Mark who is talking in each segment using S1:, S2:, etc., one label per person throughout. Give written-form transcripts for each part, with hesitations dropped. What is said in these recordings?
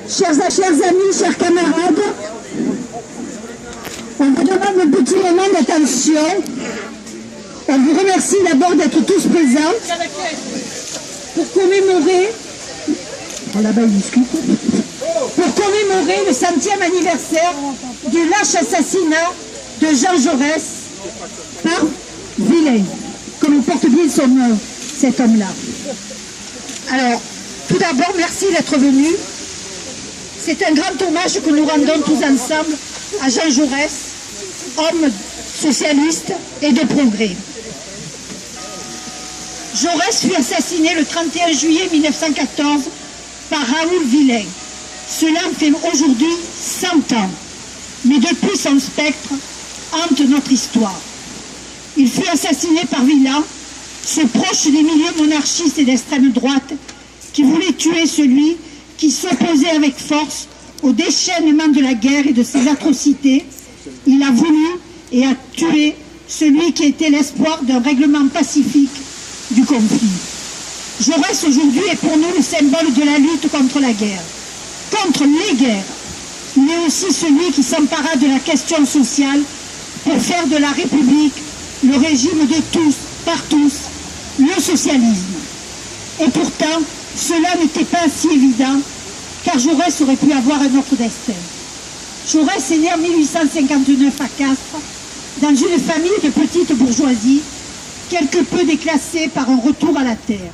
S1: Chers amis, chers camarades, on vous demande un petit moment d'attention. On vous remercie d'abord d'être tous présents pour commémorer, là-bas ils discutent, pour commémorer le 100e anniversaire du lâche assassinat de Jean Jaurès par Villain, comme il porte bien son nom, cet homme-là. Alors, tout d'abord, merci d'être venus. C'est un grand hommage que nous rendons tous ensemble à Jean Jaurès, homme socialiste et de progrès. Jaurès fut assassiné le 31 juillet 1914 par Raoul Villain. Cela fait aujourd'hui 100 ans. Mais depuis, son spectre hante notre histoire. Il fut assassiné par Villain, ce proche des milieux monarchistes et d'extrême droite, qui voulait tuer celui qui s'opposait avec force au déchaînement de la guerre et de ses atrocités. Il a voulu et a tué celui qui était l'espoir d'un règlement pacifique du conflit. Jaurès aujourd'hui est pour nous le symbole de la lutte contre la guerre, contre les guerres. Il est aussi celui qui s'empara de la question sociale pour faire de la République le régime de tous, par tous, le socialisme. Et pourtant, cela n'était pas si évident, car Jaurès aurait pu avoir un autre destin. Jaurès est né en 1859 à Castres, dans une famille de petite bourgeoisie, quelque peu déclassée par un retour à la terre.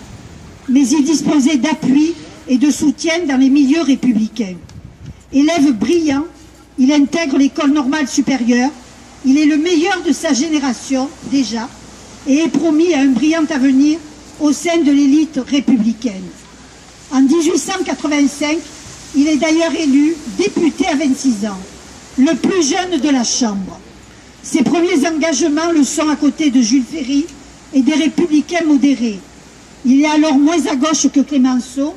S1: Mais il disposait d'appui et de soutien dans les milieux républicains. Élève brillant, il intègre l'école normale supérieure, il est le meilleur de sa génération, déjà, et est promis à un brillant avenir au sein de l'élite républicaine. En 1885, il est d'ailleurs élu député à 26 ans, le plus jeune de la Chambre. Ses premiers engagements le sont à côté de Jules Ferry et des républicains modérés. Il est alors moins à gauche que Clémenceau,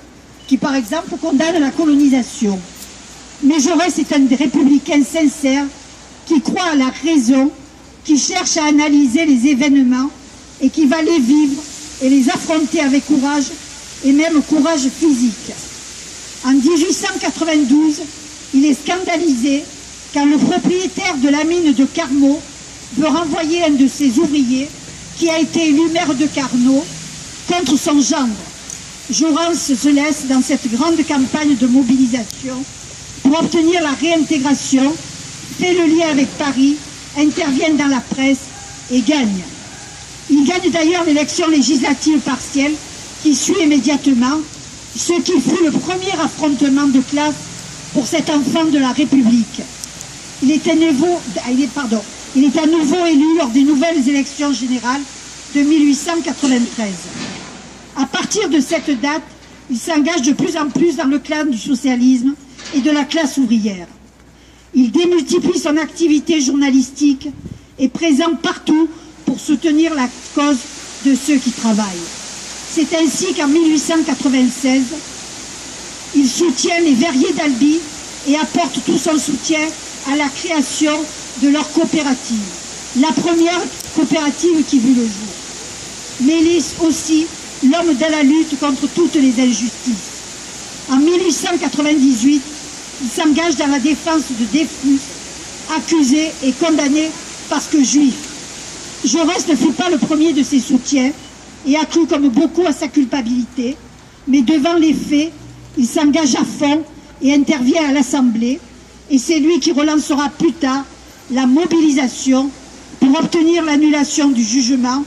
S1: qui par exemple condamne la colonisation. Mais Jaurès est un des républicains sincères qui croit à la raison, qui cherche à analyser les événements et qui va les vivre et les affronter avec courage et même courage physique. En 1892, il est scandalisé quand le propriétaire de la mine de Carmaux veut renvoyer un de ses ouvriers qui a été élu maire de Carnot contre son gendre. Jaurès se laisse dans cette grande campagne de mobilisation pour obtenir la réintégration, fait le lien avec Paris, intervient dans la presse et gagne. Il gagne d'ailleurs l'élection législative partielle qui suit immédiatement, ce qui fut le premier affrontement de classe pour cet enfant de la République. Il est à nouveau élu lors des nouvelles élections générales de 1893. À partir de cette date, il s'engage de plus en plus dans le clan du socialisme et de la classe ouvrière. Il démultiplie son activité journalistique et présent partout pour soutenir la cause de ceux qui travaillent. C'est ainsi qu'en 1896, il soutient les verriers d'Albi et apporte tout son soutien à la création de leur coopérative, la première coopérative qui vit le jour. Mais il est aussi l'homme de la lutte contre toutes les injustices. En 1898, il s'engage dans la défense de Dreyfus, accusé et condamné parce que juif. Jaurès ne fut pas le premier de ses soutiens et a cru comme beaucoup à sa culpabilité, mais devant les faits, il s'engage à fond et intervient à l'Assemblée, et c'est lui qui relancera plus tard la mobilisation pour obtenir l'annulation du jugement,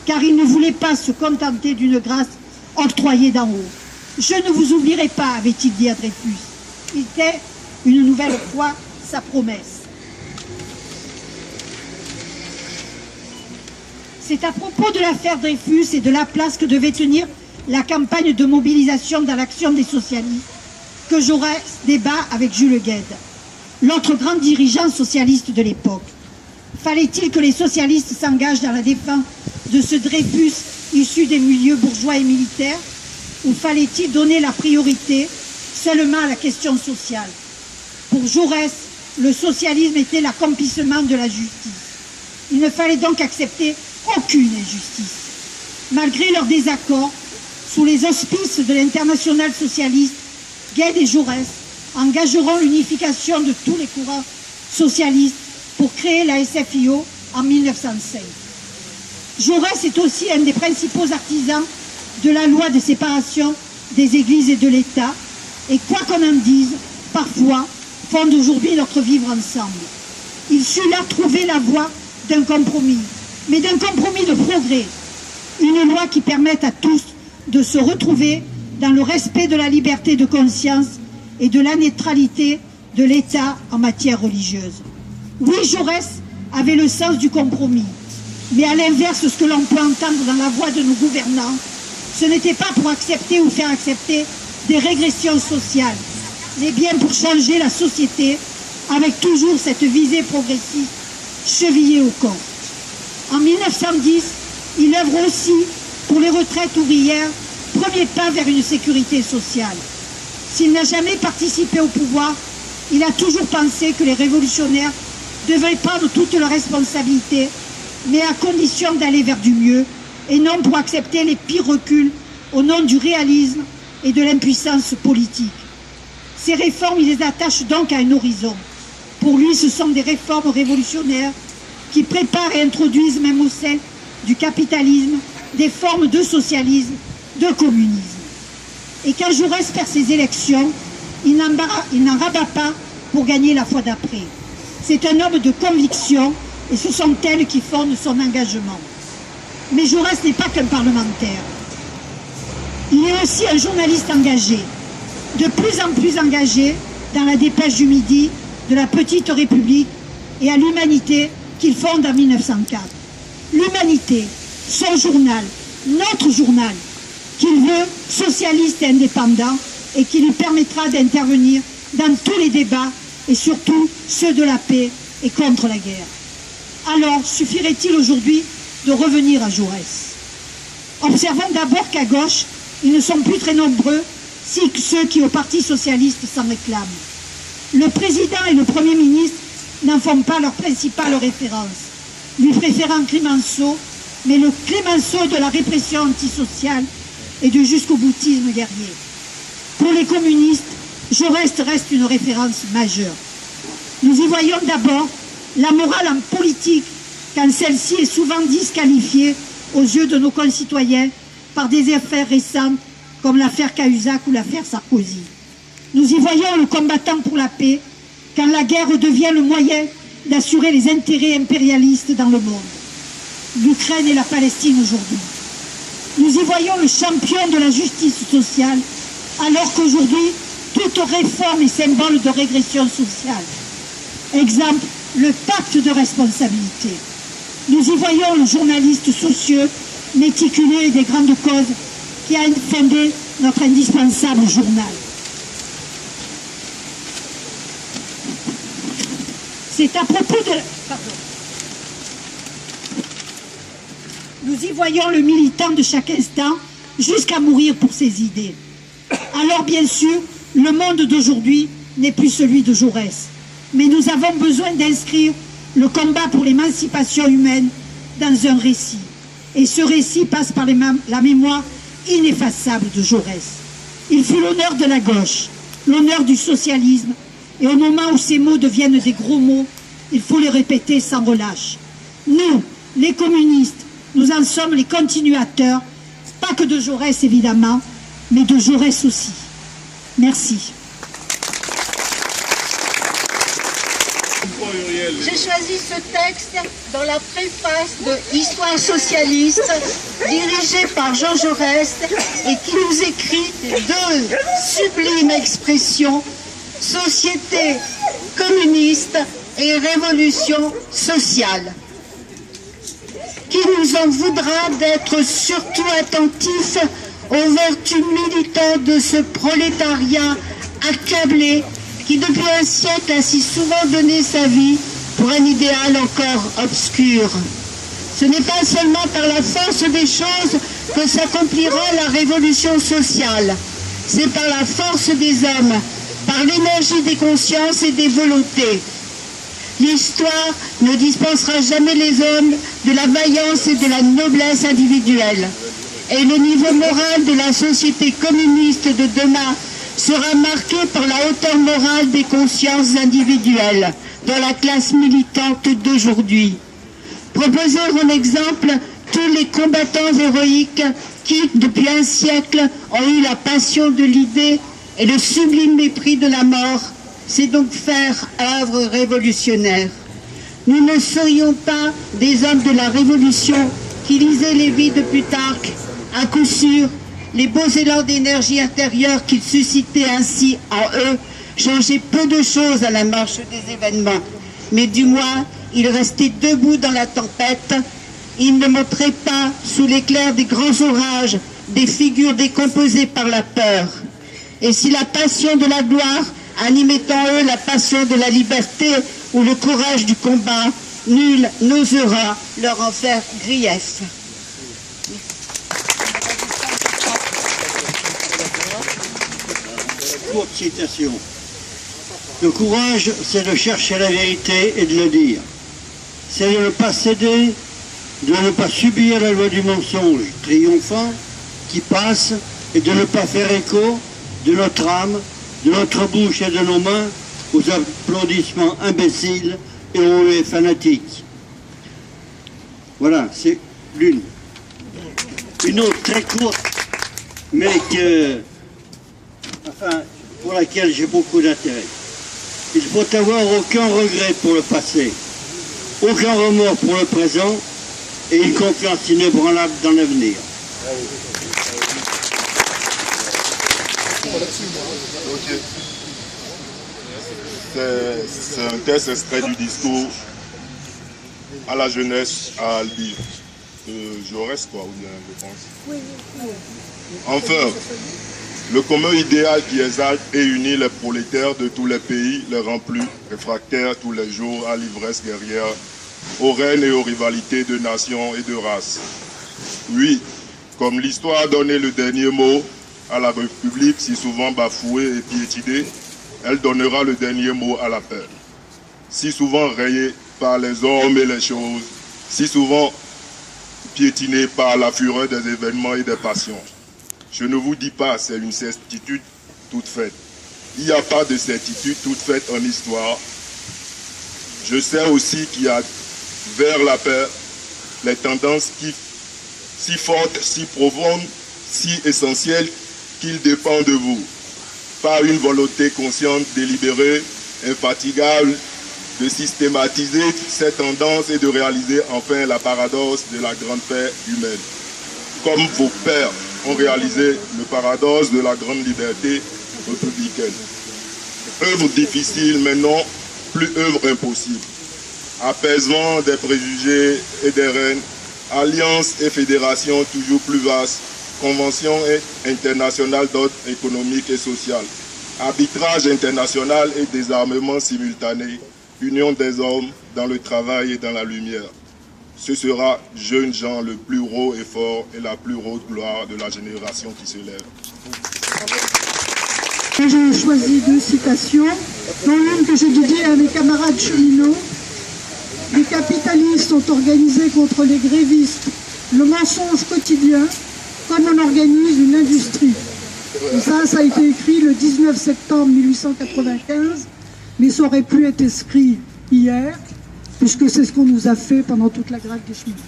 S1: car il ne voulait pas se contenter d'une grâce octroyée d'en haut. « Je ne vous oublierai pas », avait-il dit à Dreyfus. Il était une nouvelle fois sa promesse. C'est à propos de l'affaire Dreyfus et de la place que devait tenir la campagne de mobilisation dans l'action des socialistes que Jaurès débat avec Jules Guesde, l'autre grand dirigeant socialiste de l'époque. Fallait-il que les socialistes s'engagent dans la défense de ce Dreyfus issu des milieux bourgeois et militaires, ou fallait-il donner la priorité seulement à la question sociale? Pour Jaurès, le socialisme était l'accomplissement de la justice. Il ne fallait donc accepter aucune injustice. Malgré leurs désaccords, sous les auspices de l'internationale socialiste, Gued et Jaurès engageront l'unification de tous les courants socialistes pour créer la SFIO en 1905. Jaurès est aussi un des principaux artisans de la loi de séparation des églises et de l'État, et quoi qu'on en dise, parfois, fonde aujourd'hui notre vivre ensemble. Il sut là trouver la voie d'un compromis, mais d'un compromis de progrès, une loi qui permette à tous de se retrouver dans le respect de la liberté de conscience et de la neutralité de l'État en matière religieuse. Oui, Jaurès avait le sens du compromis, mais à l'inverse, ce que l'on peut entendre dans la voix de nos gouvernants, ce n'était pas pour accepter ou faire accepter des régressions sociales, mais bien pour changer la société avec toujours cette visée progressiste chevillée au corps. En 1910, il œuvre aussi pour les retraites ouvrières, premier pas vers une sécurité sociale. S'il n'a jamais participé au pouvoir, il a toujours pensé que les révolutionnaires devraient prendre toutes leurs responsabilités, mais à condition d'aller vers du mieux, et non pour accepter les pires reculs au nom du réalisme et de l'impuissance politique. Ces réformes, il les attache donc à un horizon. Pour lui, ce sont des réformes révolutionnaires qui préparent et introduisent même au sein du capitalisme des formes de socialisme, de communisme. Et quand Jaurès perd ses élections, il n'en rabat pas pour gagner la fois d'après. C'est un homme de conviction et ce sont elles qui fondent son engagement. Mais Jaurès n'est pas qu'un parlementaire. Il est aussi un journaliste engagé, de plus en plus engagé dans la Dépêche du Midi, de la Petite République et à l'Humanité qu'il fonde en 1904. L'Humanité, son journal, notre journal, qu'il veut socialiste et indépendant et qui lui permettra d'intervenir dans tous les débats et surtout ceux de la paix et contre la guerre. Alors, suffirait-il aujourd'hui de revenir à Jaurès? Observons d'abord qu'à gauche, ils ne sont plus très nombreux, si ceux qui au Parti socialiste s'en réclament. Le président et le Premier ministre n'en font pas leur principale référence, lui préférant Clemenceau, mais le Clemenceau de la répression antisociale et du jusqu'au-boutisme guerrier. Pour les communistes, Jaurès reste une référence majeure. Nous y voyons d'abord la morale en politique, quand celle-ci est souvent disqualifiée aux yeux de nos concitoyens par des affaires récentes comme l'affaire Cahuzac ou l'affaire Sarkozy. Nous y voyons le combattant pour la paix, quand la guerre devient le moyen d'assurer les intérêts impérialistes dans le monde. L'Ukraine et la Palestine aujourd'hui. Nous y voyons le champion de la justice sociale, alors qu'aujourd'hui, toute réforme est symbole de régression sociale. Exemple, le pacte de responsabilité. Nous y voyons le journaliste soucieux, méticuleux et des grandes causes qui a fondé notre indispensable journal. C'est à propos de... Pardon. Nous y voyons le militant de chaque instant jusqu'à mourir pour ses idées. Alors bien sûr, le monde d'aujourd'hui n'est plus celui de Jaurès. Mais nous avons besoin d'inscrire le combat pour l'émancipation humaine dans un récit. Et ce récit passe par la mémoire ineffaçable de Jaurès. Il fut l'honneur de la gauche, l'honneur du socialisme, et au moment où ces mots deviennent des gros mots, il faut les répéter sans relâche. Nous, les communistes, nous en sommes les continuateurs, pas que de Jaurès évidemment, mais de Jaurès aussi. Merci.
S2: J'ai choisi ce texte dans la préface de Histoire socialiste, dirigée par Jean Jaurès, et qui nous écrit deux sublimes expressions: société communiste et révolution sociale. Qui nous en voudra d'être surtout attentifs aux vertus militantes de ce prolétariat accablé qui depuis un siècle a si souvent donné sa vie pour un idéal encore obscur. Ce n'est pas seulement par la force des choses que s'accomplira la révolution sociale, c'est par la force des hommes, par l'énergie des consciences et des volontés. L'histoire ne dispensera jamais les hommes de la vaillance et de la noblesse individuelle. Et le niveau moral de la société communiste de demain sera marqué par la hauteur morale des consciences individuelles dans la classe militante d'aujourd'hui. Proposer en exemple tous les combattants héroïques qui, depuis un siècle, ont eu la passion de l'idée et le sublime mépris de la mort, c'est donc faire œuvre révolutionnaire. Nous ne serions pas des hommes de la Révolution qui lisaient les vies de Plutarque. À coup sûr, les beaux élans d'énergie intérieure qu'ils suscitaient ainsi en eux changeaient peu de choses à la marche des événements. Mais du moins, ils restaient debout dans la tempête. Ils ne montraient pas, sous l'éclair des grands orages, des figures décomposées par la peur. Et si la passion de la gloire animait en eux la passion de la liberté ou le courage du combat, nul n'osera leur en faire grief.
S3: Courte citation. Le courage, c'est de chercher la vérité et de le dire. C'est de ne pas céder, de ne pas subir la loi du mensonge triomphant qui passe et de ne pas faire écho de notre âme, de notre bouche et de nos mains aux applaudissements imbéciles et aux huées fanatiques. Voilà, c'est l'une. Une autre très courte, mais pour laquelle j'ai beaucoup d'intérêt. Il faut avoir aucun regret pour le passé, aucun remords pour le présent et une confiance inébranlable dans l'avenir.
S4: Ok. C'est un texte extrait du discours à la jeunesse à Albi. Jaurès, quoi, ou bien, je pense. Enfin, le commun idéal qui exalte et unit les prolétaires de tous les pays les rend plus réfractaires tous les jours à l'ivresse guerrière, aux reines et aux rivalités de nations et de races. Oui, comme l'histoire a donné le dernier mot à la République, si souvent bafouée et piétinée, elle donnera le dernier mot à la paix. Si souvent rayée par les hommes et les choses, si souvent piétinée par la fureur des événements et des passions. Je ne vous dis pas, c'est une certitude toute faite. Il n'y a pas de certitude toute faite en histoire. Je sais aussi qu'il y a vers la paix les tendances si fortes, si profondes, si essentielles qu'il dépend de vous. Par une volonté consciente, délibérée, infatigable, de systématiser ces tendances et de réaliser enfin la paradoxe de la grande paix humaine. Comme vos pères ont réalisé le paradoxe de la grande liberté républicaine. Œuvre difficile, mais non plus œuvre impossible. Apaisement des préjugés et des reines, alliances et fédérations toujours plus vastes, conventions internationales d'ordre économique et social, arbitrage international et désarmement simultané, union des hommes dans le travail et dans la lumière. Ce sera, jeunes gens, le plus haut effort et la plus haute gloire de la génération qui se lève.
S1: J'ai choisi deux citations, dont l'une que j'ai dédiée à mes camarades cheminots. Les capitalistes ont organisé contre les grévistes le mensonge quotidien, comme on organise une industrie. Et ça a été écrit le 19 septembre 1895, mais ça aurait pu être écrit hier, puisque c'est ce qu'on nous a fait pendant toute la grève des cheminots.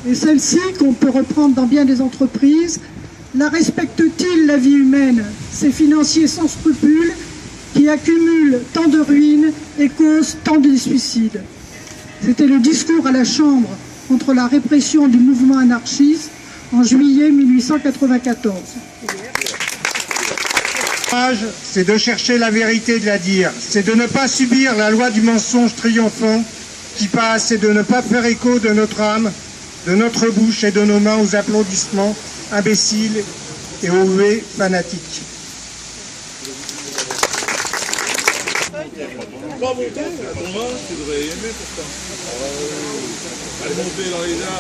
S1: Et celle-ci, qu'on peut reprendre dans bien des entreprises, la respecte-t-il la vie humaine, ces financiers sans scrupules qui accumulent tant de ruines et causent tant de suicides? C'était le discours à la Chambre contre la répression du mouvement anarchiste en juillet 1894.
S5: C'est de chercher la vérité et de la dire. C'est de ne pas subir la loi du mensonge triomphant qui passe et de ne pas faire écho de notre âme, de notre bouche et de nos mains aux applaudissements imbéciles et aux huées fanatiques.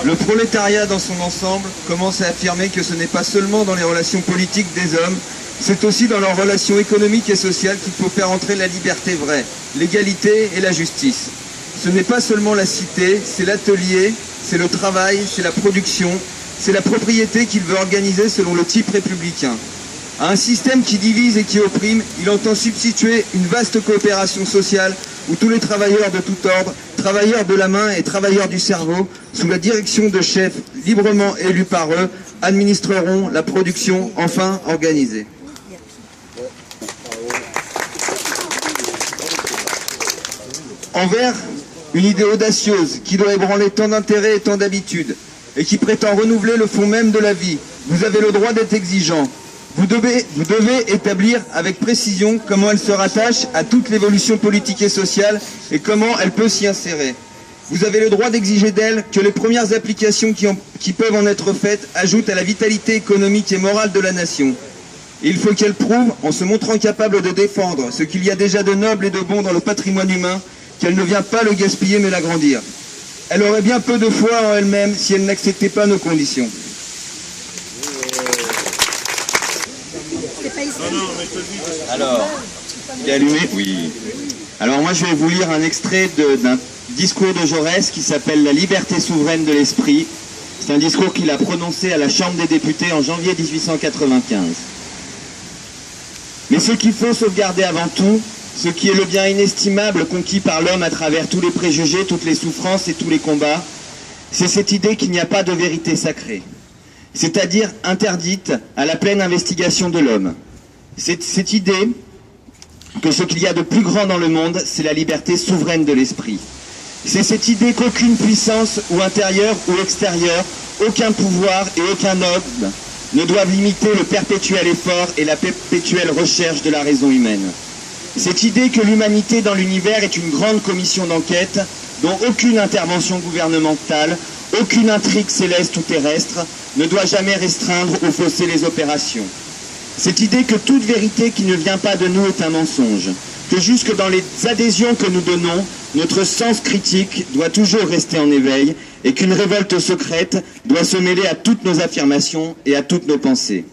S6: Le prolétariat dans son ensemble commence à affirmer que ce n'est pas seulement dans les relations politiques des hommes, c'est aussi dans leurs relations économiques et sociales qu'il faut faire entrer la liberté vraie, l'égalité et la justice. Ce n'est pas seulement la cité, c'est l'atelier, c'est le travail, c'est la production, c'est la propriété qu'il veut organiser selon le type républicain. À un système qui divise et qui opprime, il entend substituer une vaste coopération sociale où tous les travailleurs de tout ordre, travailleurs de la main et travailleurs du cerveau, sous la direction de chefs librement élus par eux, administreront la production enfin organisée. Envers une idée audacieuse qui doit ébranler tant d'intérêts et tant d'habitudes et qui prétend renouveler le fond même de la vie, vous avez le droit d'être exigeant. Vous devez établir avec précision comment elle se rattache à toute l'évolution politique et sociale et comment elle peut s'y insérer. Vous avez le droit d'exiger d'elle que les premières applications qui peuvent en être faites ajoutent à la vitalité économique et morale de la nation. Et il faut qu'elle prouve, en se montrant capable de défendre ce qu'il y a déjà de noble et de bon dans le patrimoine humain, qu'elle ne vient pas le gaspiller mais l'agrandir. Elle aurait bien peu de foi en elle-même si elle n'acceptait pas nos conditions. Alors, il est allumé ? Oui. Alors moi je vais vous lire un extrait d'un discours de Jaurès qui s'appelle « La liberté souveraine de l'esprit ». C'est un discours qu'il a prononcé à la Chambre des députés en janvier 1895. Mais ce qu'il faut sauvegarder avant tout, ce qui est le bien inestimable conquis par l'homme à travers tous les préjugés, toutes les souffrances et tous les combats, c'est cette idée qu'il n'y a pas de vérité sacrée, c'est-à-dire interdite à la pleine investigation de l'homme. C'est cette idée que ce qu'il y a de plus grand dans le monde, c'est la liberté souveraine de l'esprit. C'est cette idée qu'aucune puissance, ou intérieure ou extérieure, aucun pouvoir et aucun homme ne doivent limiter le perpétuel effort et la perpétuelle recherche de la raison humaine. Cette idée que l'humanité dans l'univers est une grande commission d'enquête dont aucune intervention gouvernementale, aucune intrigue céleste ou terrestre ne doit jamais restreindre ou fausser les opérations. Cette idée que toute vérité qui ne vient pas de nous est un mensonge, que jusque dans les adhésions que nous donnons, notre sens critique doit toujours rester en éveil et qu'une révolte secrète doit se mêler à toutes nos affirmations et à toutes nos pensées.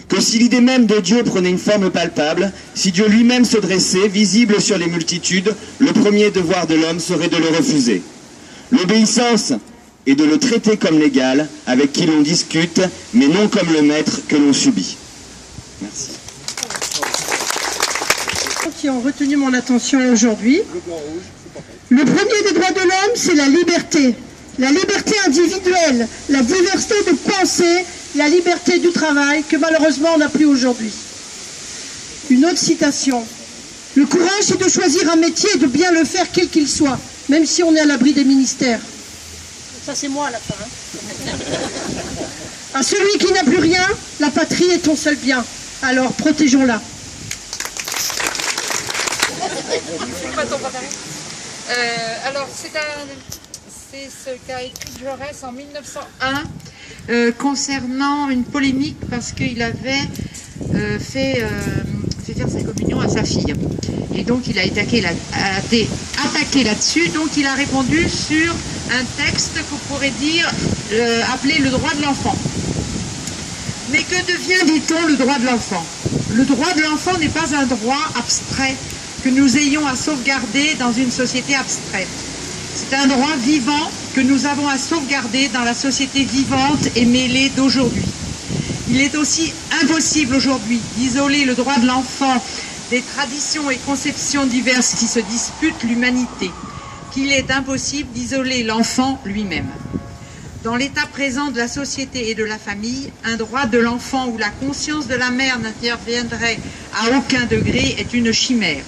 S6: Que si l'idée même de Dieu prenait une forme palpable, si Dieu lui-même se dressait, visible sur les multitudes, le premier devoir de l'homme serait de le refuser. L'obéissance est de le traiter comme l'égal, avec qui l'on discute, mais non comme le maître que l'on subit. Merci.
S1: Qui ont retenu mon attention aujourd'hui. Le premier des droits de l'homme, c'est la liberté. La liberté individuelle, la diversité de pensée, la liberté du travail, que malheureusement on n'a plus aujourd'hui. Une autre citation. Le courage, c'est de choisir un métier et de bien le faire quel qu'il soit, même si on est à l'abri des ministères. Ça c'est moi à la fin. Hein. À celui qui n'a plus rien, la patrie est ton seul bien. Alors protégeons-la.
S7: Alors c'est ce qu'a écrit Jaurès en 1901 concernant une polémique parce qu'il avait fait faire sa communion à sa fille. Et donc il a été attaqué là-dessus. Donc il a répondu sur un texte qu'on pourrait dire appelé le droit de l'enfant. Mais que devient, dit-on, le droit de l'enfant? Le droit de l'enfant n'est pas un droit abstrait que nous ayons à sauvegarder dans une société abstraite. C'est un droit vivant que nous avons à sauvegarder dans la société vivante et mêlée d'aujourd'hui. Il est aussi impossible aujourd'hui d'isoler le droit de l'enfant des traditions et conceptions diverses qui se disputent l'humanité, qu'il est impossible d'isoler l'enfant lui-même. Dans l'état présent de la société et de la famille, un droit de l'enfant où la conscience de la mère n'interviendrait à aucun degré est une chimère.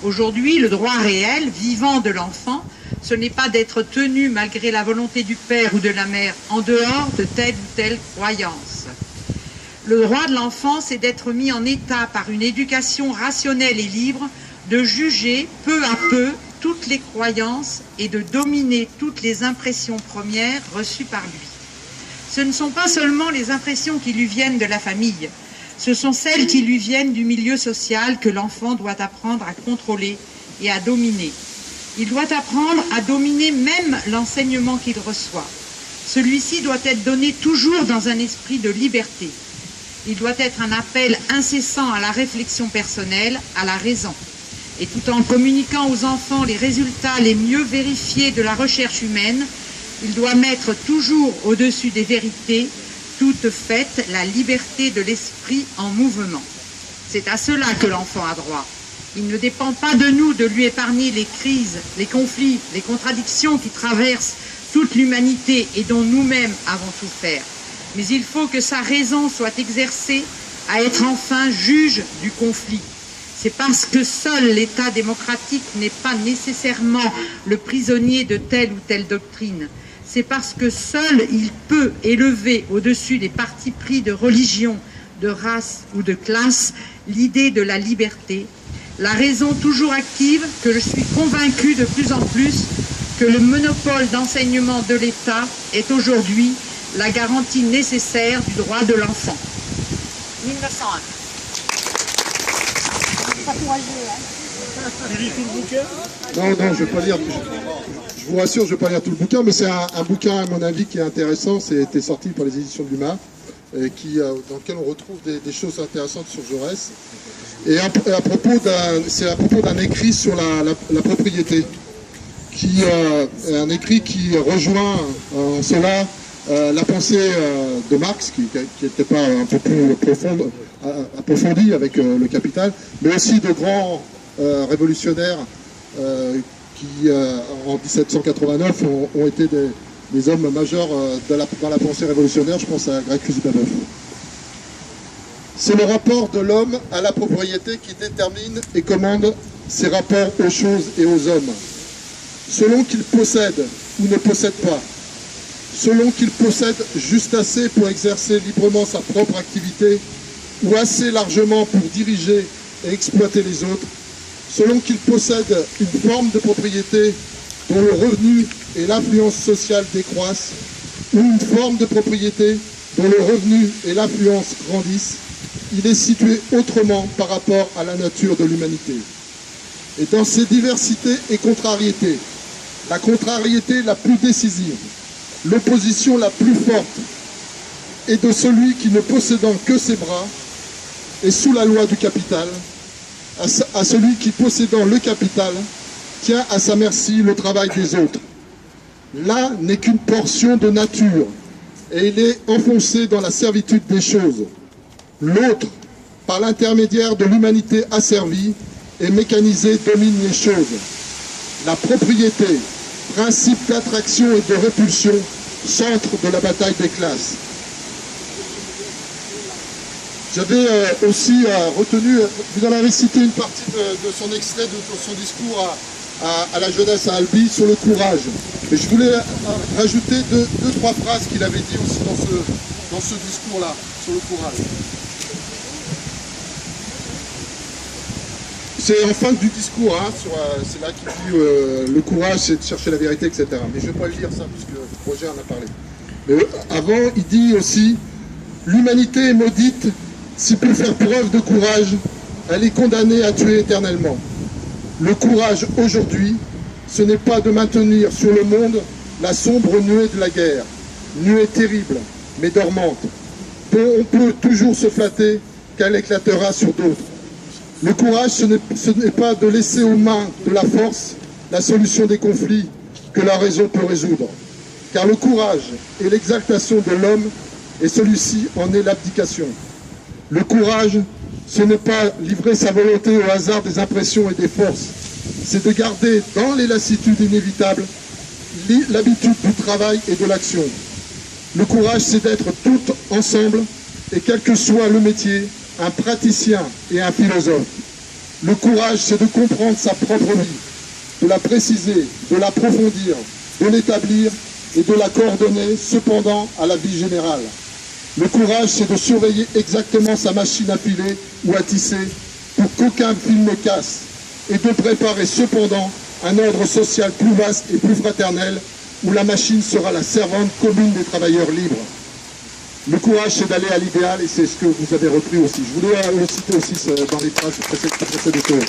S7: Aujourd'hui, le droit réel, vivant de l'enfant, ce n'est pas d'être tenu malgré la volonté du père ou de la mère en dehors de telle ou telle croyance. Le droit de l'enfant, c'est d'être mis en état par une éducation rationnelle et libre de juger peu à peu toutes les croyances et de dominer toutes les impressions premières reçues par lui. Ce ne sont pas seulement les impressions qui lui viennent de la famille, ce sont celles qui lui viennent du milieu social que l'enfant doit apprendre à contrôler et à dominer. Il doit apprendre à dominer même l'enseignement qu'il reçoit. Celui-ci doit être donné toujours dans un esprit de liberté. Il doit être un appel incessant à la réflexion personnelle, à la raison. Et tout en communiquant aux enfants les résultats les mieux vérifiés de la recherche humaine, Il doit mettre toujours au-dessus des vérités toutes faites la liberté de l'esprit en mouvement. C'est à cela que l'enfant a droit. Il ne dépend pas de nous de lui épargner les crises, les conflits, les contradictions qui traversent toute l'humanité et dont nous-mêmes avons souffert. Mais il faut que sa raison soit exercée à être enfin juge du conflit. C'est parce que seul l'État démocratique n'est pas nécessairement le prisonnier de telle ou telle doctrine. C'est parce que seul il peut élever au-dessus des partis pris de religion, de race ou de classe l'idée de la liberté, la raison toujours active que je suis convaincue de plus en plus que le monopole d'enseignement de l'État est aujourd'hui la garantie nécessaire du droit de l'enfant. 1901.
S8: Non, je ne vais pas lire. Je vous rassure, je ne vais pas lire tout le bouquin, mais c'est un bouquin, à mon avis, qui est intéressant. C'était sorti par les éditions de l'UMA, dans lequel on retrouve des choses intéressantes sur Jaurès. Et c'est à propos d'un écrit sur la propriété, un écrit qui rejoint en cela la pensée de Marx, qui n'était pas un peu plus approfondie avec le Capital, mais aussi de grands révolutionnaires qui, en 1789, ont été des hommes majeurs dans la pensée révolutionnaire. Je pense à Gracchus Babeuf. C'est le rapport de l'homme à la propriété qui détermine et commande ses rapports aux choses et aux hommes. Selon qu'il possède ou ne possède pas, selon qu'il possède juste assez pour exercer librement sa propre activité ou assez largement pour diriger et exploiter les autres, selon qu'il possède une forme de propriété dont le revenu et l'influence sociale décroissent, ou une forme de propriété dont le revenu et l'influence grandissent, il est situé autrement par rapport à la nature de l'humanité. Et dans ces diversités et contrariétés, la contrariété la plus décisive, l'opposition la plus forte est de celui qui, ne possédant que ses bras, est sous la loi du capital, à celui qui, possédant le capital, tient à sa merci le travail des autres. Là n'est qu'une portion de nature, et il est enfoncé dans la servitude des choses. L'autre, par l'intermédiaire de l'humanité asservie et mécanisée, domine les choses. La propriété, principe d'attraction et de répulsion, centre de la bataille des classes. J'avais aussi retenu, vous en avez cité une partie de son extrait, de son discours à la jeunesse à Albi sur le courage. Et je voulais rajouter deux, trois phrases qu'il avait dit aussi dans ce discours-là, sur le courage. C'est en fin du discours, hein, c'est là qu'il dit le courage, c'est de chercher la vérité, etc. Mais je ne vais pas le lire ça, puisque Roger en a parlé. Mais avant, il dit aussi, l'humanité est maudite, si pour faire preuve de courage, elle est condamnée à tuer éternellement. Le courage aujourd'hui, ce n'est pas de maintenir sur le monde la sombre nuée de la guerre, nuée terrible, mais dormante, dont on peut toujours se flatter qu'elle éclatera sur d'autres. Le courage, ce n'est pas de laisser aux mains de la force la solution des conflits que la raison peut résoudre. Car le courage est l'exaltation de l'homme et celui-ci en est l'abdication. Le courage, ce n'est pas livrer sa volonté au hasard des impressions et des forces. C'est de garder dans les lassitudes inévitables l'habitude du travail et de l'action. Le courage, c'est d'être tous ensemble et quel que soit le métier, un praticien et un philosophe. Le courage, c'est de comprendre sa propre vie, de la préciser, de l'approfondir, de l'établir et de la coordonner, cependant, à la vie générale. Le courage, c'est de surveiller exactement sa machine à filer ou à tisser pour qu'aucun fil ne casse et de préparer cependant un ordre social plus vaste et plus fraternel où la machine sera la servante commune des travailleurs libres. Le courage, c'est d'aller à l'idéal et c'est ce que vous avez repris aussi. Je voulais le citer aussi dans les phrases précédentes.